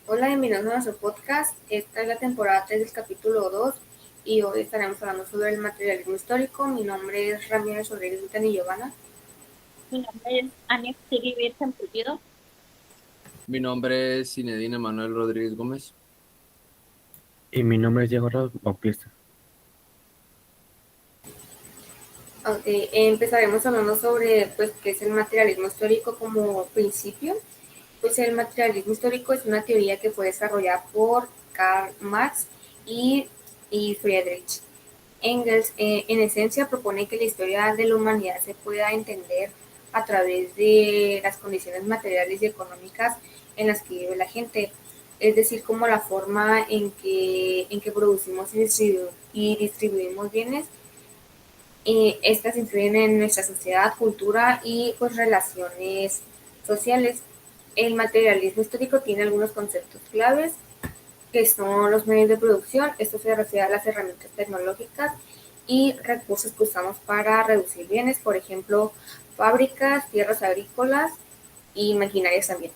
Hola, bienvenidos a nuestro podcast. Esta es la temporada 3 del capítulo 2 y hoy estaremos hablando sobre el materialismo histórico. Mi nombre es Ramírez Rodríguez y Giovanna. Mi nombre es Ania Cecilia Virgen Pulido. Mi nombre es Zinedine Manuel Rodríguez Gómez. Y mi nombre es Diego Bautista. Empezaremos hablando sobre qué es el materialismo histórico como principio. Pues el materialismo histórico es una teoría que fue desarrollada por Karl Marx y, Friedrich Engels. En esencia propone que la historia de la humanidad se pueda entender a través de las condiciones materiales y económicas en las que vive la gente, es decir, como la forma en que producimos y distribuimos bienes. Estas influyen en nuestra sociedad, cultura y pues relaciones sociales. El materialismo histórico tiene algunos conceptos claves que son los medios de producción. Esto se refiere a las herramientas tecnológicas y recursos que usamos para reducir bienes, por ejemplo, fábricas, tierras agrícolas y maquinarias también.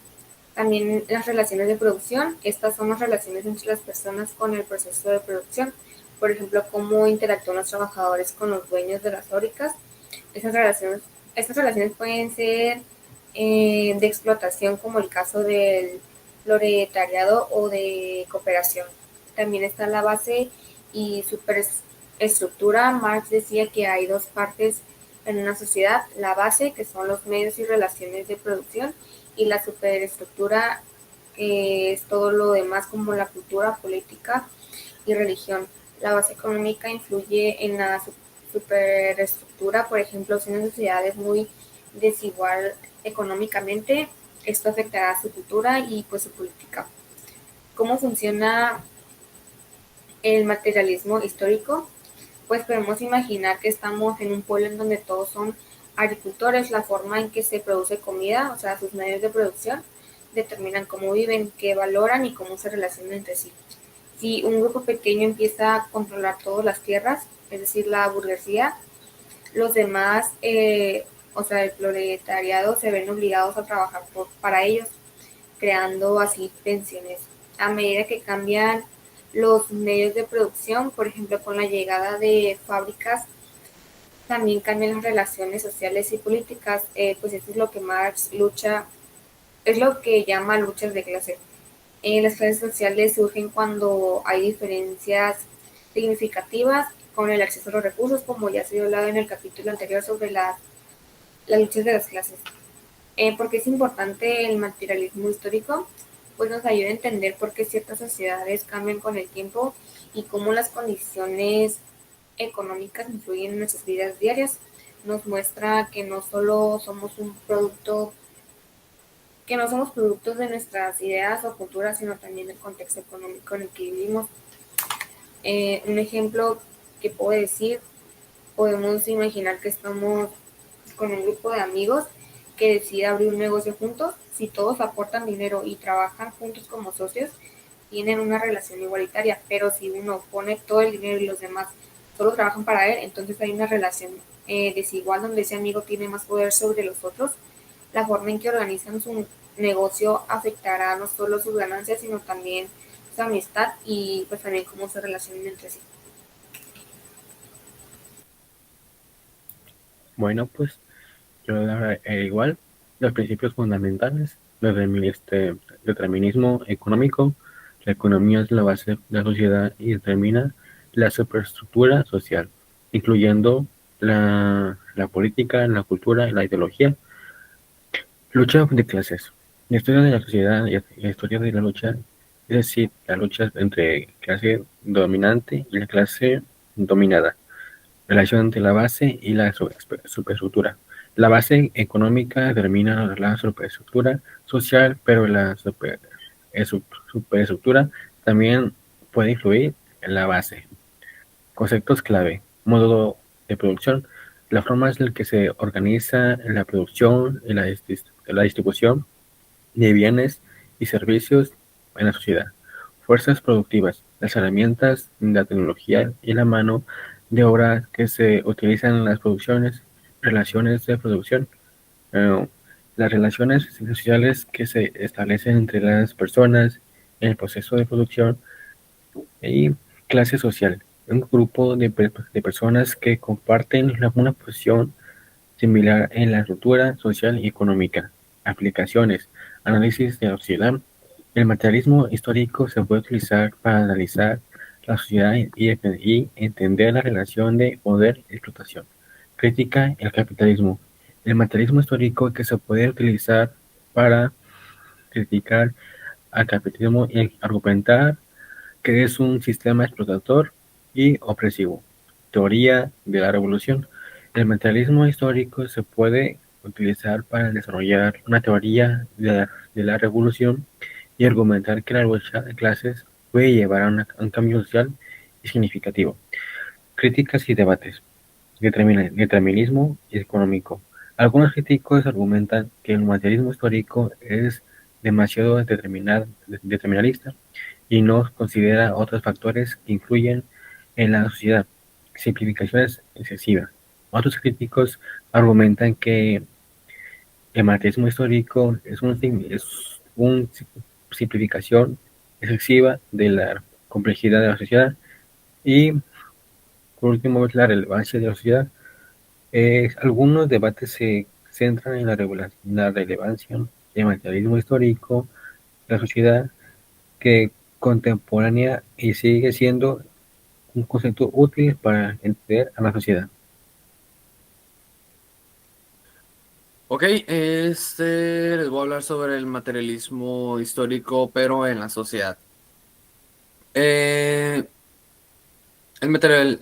También las relaciones de producción. Estas son las relaciones entre las personas con el proceso de producción. Por ejemplo, cómo interactúan los trabajadores con los dueños de las fábricas. Estas relaciones, estas relaciones pueden ser de explotación, como el caso del proletariado, o de cooperación. También está la base y superestructura. Marx decía que hay dos partes en una sociedad: la base, que son los medios y relaciones de producción, y la superestructura, que es todo lo demás, como la cultura, política y religión. La base económica influye en la superestructura. Por ejemplo, si una sociedad es muy desigual económicamente, esto afectará a su cultura y pues su política. ¿Cómo funciona el materialismo histórico? Pues podemos imaginar que estamos en un pueblo en donde todos son agricultores. La forma en que se produce comida, o sea, sus medios de producción, determinan cómo viven, qué valoran y cómo se relacionan entre sí. Si un grupo pequeño empieza a controlar todas las tierras, es decir, la burguesía, los demás, o sea, el proletariado, se ven obligados a trabajar para ellos, creando así tensiones. A medida que cambian los medios de producción, por ejemplo, con la llegada de fábricas, también cambian las relaciones sociales y políticas. Pues esto es lo que Marx lucha, es lo que llama luchas de clase. Las clases sociales surgen cuando hay diferencias significativas con el acceso a los recursos, como ya se dio hablado en el capítulo anterior sobre las luchas de las clases. ¿Por qué es importante el materialismo histórico? Pues nos ayuda a entender por qué ciertas sociedades cambian con el tiempo y cómo las condiciones económicas influyen en nuestras vidas diarias. Nos muestra que no solo somos un producto, que no somos productos de nuestras ideas o culturas, sino también del contexto económico en el que vivimos. Un ejemplo que puedo decir: podemos imaginar que estamos con un grupo de amigos que decide abrir un negocio juntos. Si todos aportan dinero y trabajan juntos como socios, tienen una relación igualitaria. Pero si uno pone todo el dinero y los demás solo trabajan para él, entonces hay una relación desigual, donde ese amigo tiene más poder sobre los otros. La forma en que organizan su negocio afectará no solo sus ganancias, sino también su amistad y pues también cómo se relacionan entre sí. Bueno, pues yo igual los principios fundamentales desde mi determinismo económico. La economía es la base de la sociedad y determina la superestructura social, incluyendo la política, la cultura y la ideología. Lucha de clases. La historia de la sociedad y la historia de la lucha, es decir, la lucha entre clase dominante y la clase dominada. Relación entre la base y la superestructura. La base económica determina la superestructura social, pero la superestructura también puede influir en la base. Conceptos clave: modo de producción, la forma en la que se organiza la producción y la distribución de bienes y servicios en la sociedad. Fuerzas productivas, las herramientas, la tecnología y la mano de obra que se utilizan en las producciones. Relaciones de producción, eh, las relaciones sociales que se establecen entre las personas en el proceso de producción y clase social, un grupo de personas que comparten una posición similar en la estructura social y económica. Aplicaciones, análisis de la sociedad. El materialismo histórico se puede utilizar para analizar la sociedad y entender la relación de poder y explotación. Crítica el capitalismo. El materialismo histórico que se puede utilizar para criticar al capitalismo y argumentar que es un sistema explotador y opresivo. Teoría de la revolución. El materialismo histórico se puede utilizar para desarrollar una teoría de la revolución y argumentar que la lucha de clases puede llevar a un cambio social y significativo. Críticas y debates. Determinismo económico. Algunos críticos argumentan que el materialismo histórico es demasiado determinalista y no considera otros factores que influyen en la sociedad. Simplificaciones excesivas. Otros críticos argumentan que el materialismo histórico es una simplificación excesiva de la complejidad de la sociedad y, por último, la relevancia de la sociedad. Algunos debates se centran en la relevancia del materialismo histórico de la sociedad que contemporánea y sigue siendo un concepto útil para entender a la sociedad. Ok, les voy a hablar sobre el materialismo histórico, pero en la sociedad. El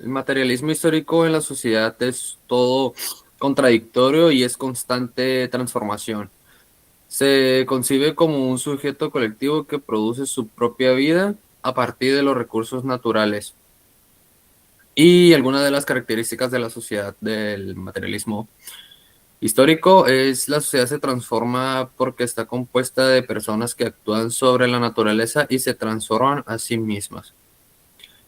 materialismo histórico en la sociedad es todo contradictorio y es constante transformación. Se concibe como un sujeto colectivo que produce su propia vida a partir de los recursos naturales. Y algunas de las características de la sociedad del materialismo histórico es la sociedad se transforma porque está compuesta de personas que actúan sobre la naturaleza y se transforman a sí mismas.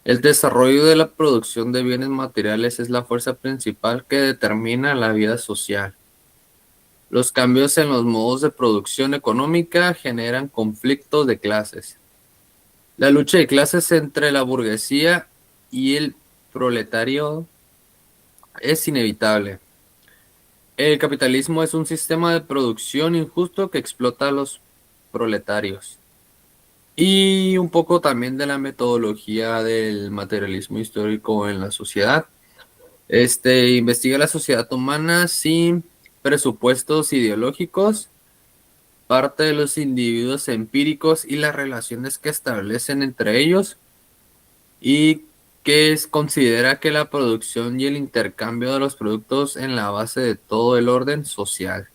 El desarrollo de la producción de bienes materiales es la fuerza principal que determina la vida social. Los cambios en los modos de producción económica generan conflictos de clases. La lucha de clases entre la burguesía y el proletario es inevitable. El capitalismo es un sistema de producción injusto que explota a los proletarios. Y un poco también de la metodología del materialismo histórico en la sociedad. Investiga la sociedad humana sin presupuestos ideológicos, parte de los individuos empíricos y las relaciones que establecen entre ellos, y considera que la producción y el intercambio de los productos en la base de todo el orden social.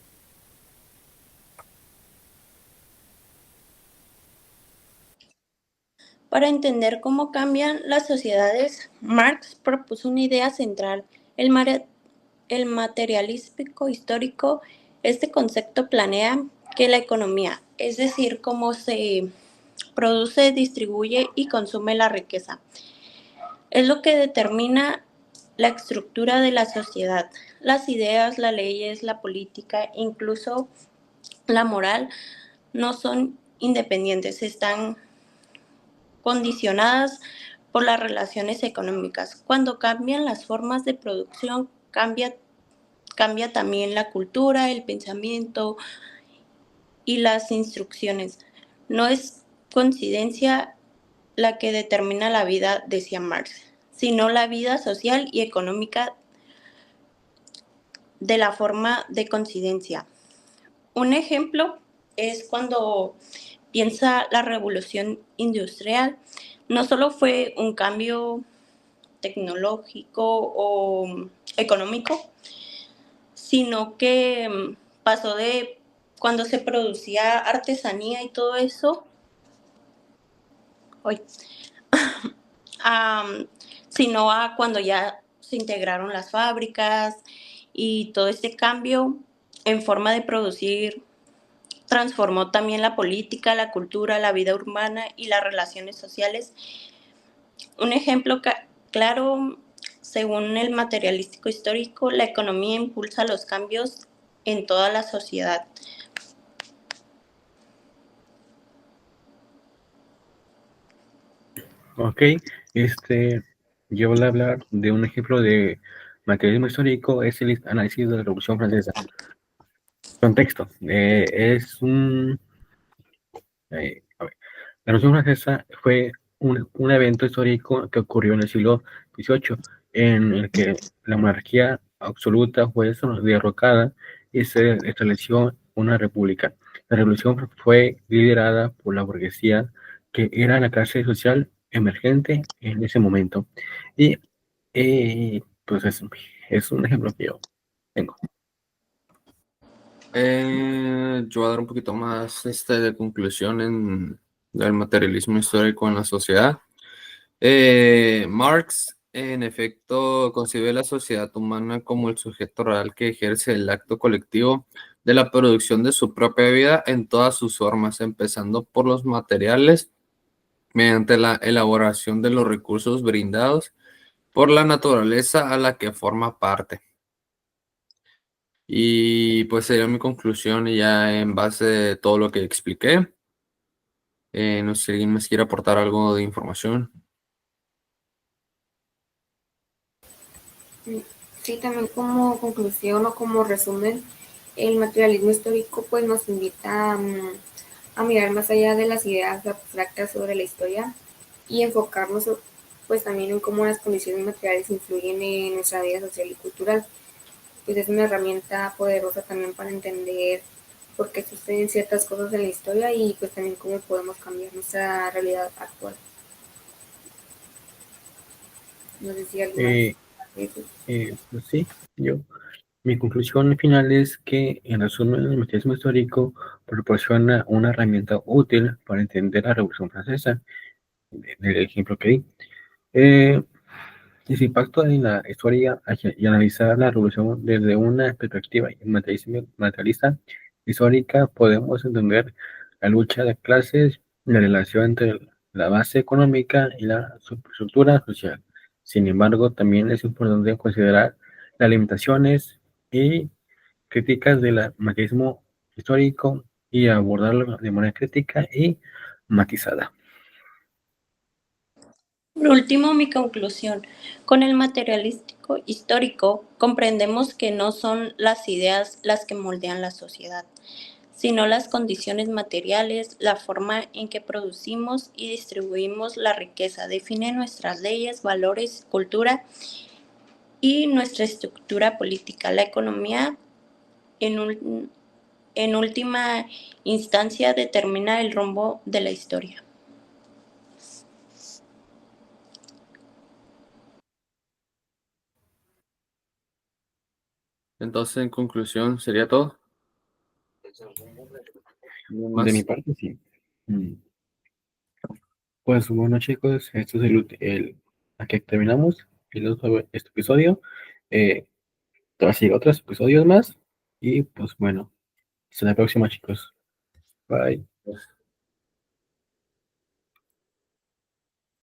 Para entender cómo cambian las sociedades, Marx propuso una idea central, el materialismo histórico. Este concepto planea que la economía, es decir, cómo se produce, distribuye y consume la riqueza, es lo que determina la estructura de la sociedad. Las ideas, las leyes, la política, incluso la moral, no son independientes, están condicionadas por las relaciones económicas. Cuando cambian las formas de producción, cambia también la cultura, el pensamiento y las instrucciones. No es coincidencia la que determina la vida, decía Marx, sino la vida social y económica de la forma de coincidencia. Un ejemplo es cuando piensa la revolución industrial. No solo fue un cambio tecnológico o económico, sino que pasó de cuando se producía artesanía y todo eso, sino a cuando ya se integraron las fábricas y todo este cambio en forma de producir transformó también la política, la cultura, la vida urbana y las relaciones sociales. Un ejemplo claro, según el materialístico histórico, la economía impulsa los cambios en toda la sociedad. Ok, yo voy a hablar de un ejemplo de materialismo histórico, es el análisis de la Revolución Francesa. Contexto, a ver, la Revolución Francesa fue un evento histórico que ocurrió en el siglo XVIII, en el que la monarquía absoluta fue derrocada y se estableció una república. La revolución fue liderada por la burguesía, que era la clase social emergente en ese momento. Y pues es un ejemplo que yo tengo. Yo voy a dar un poquito más de conclusión del materialismo histórico en la sociedad. Marx, en efecto, concibe la sociedad humana como el sujeto real que ejerce el acto colectivo de la producción de su propia vida en todas sus formas, empezando por los materiales, mediante la elaboración de los recursos brindados por la naturaleza a la que forma parte. Y pues sería mi conclusión y ya en base de todo lo que expliqué. No sé si alguien más quiere aportar algo de información. Sí, también como conclusión o como resumen, el materialismo histórico pues nos invita a mirar más allá de las ideas abstractas sobre la historia y enfocarnos pues también en cómo las condiciones materiales influyen en nuestra vida social y cultural. Pues es una herramienta poderosa también para entender por qué suceden ciertas cosas en la historia y pues también cómo podemos cambiar nuestra realidad actual. No sé si alguien más. Eh, pues sí, mi conclusión final es que, en resumen, el materialismo histórico proporciona una herramienta útil para entender la Revolución Francesa, del ejemplo que di. Eh, y su impacto en la historia y analizar la revolución desde una perspectiva materialista histórica, podemos entender la lucha de clases, la relación entre la base económica y la superestructura social. Sin embargo, también es importante considerar las limitaciones y críticas del materialismo histórico y abordarlo de manera crítica y matizada. Por último, mi conclusión. Con el materialístico histórico comprendemos que no son las ideas las que moldean la sociedad, sino las condiciones materiales, la forma en que producimos y distribuimos la riqueza, define nuestras leyes, valores, cultura y nuestra estructura política. La economía, en última instancia, determina el rumbo de la historia. Entonces, en conclusión, ¿sería todo? ¿Alguien De mi más? parte, sí. Mm. Pues bueno, chicos, esto es aquí terminamos este episodio. Eh, Tras seguir otros episodios más. Y pues bueno, hasta la próxima, chicos. Bye.